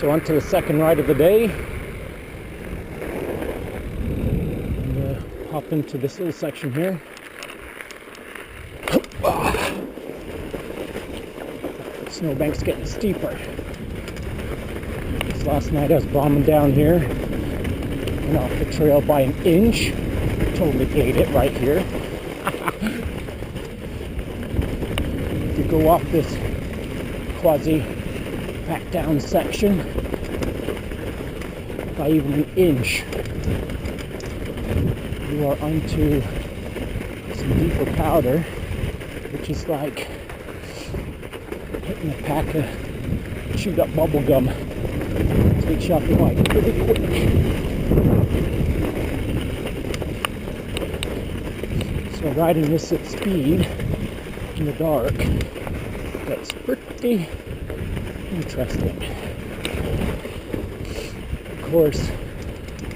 So on to the second ride of the day. And, hop into this little section here. The snowbank's getting steeper. This last night I was bombing down here. Went off the trail by an inch. Totally ate it right here. If you go off this quasi packed down section by even an inch, you are onto some deeper powder, which is like hitting a pack of chewed up bubble gum. Takes you off your bike pretty quick. So riding this at speed in the dark, that's pretty interesting. Of course,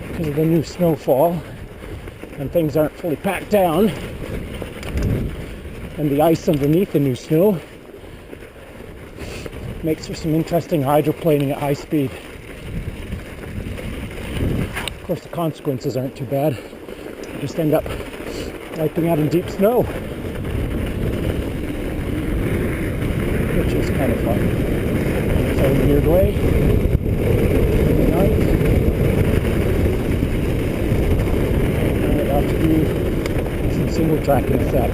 because of the new snowfall and things aren't fully packed down, and the ice underneath the new snow makes for some interesting hydroplaning at high speed. Of course, the consequences aren't too bad. You just end up wiping out in deep snow, which is kind of fun. So in a weird way, really nice. I'm about to do some single track in a sec.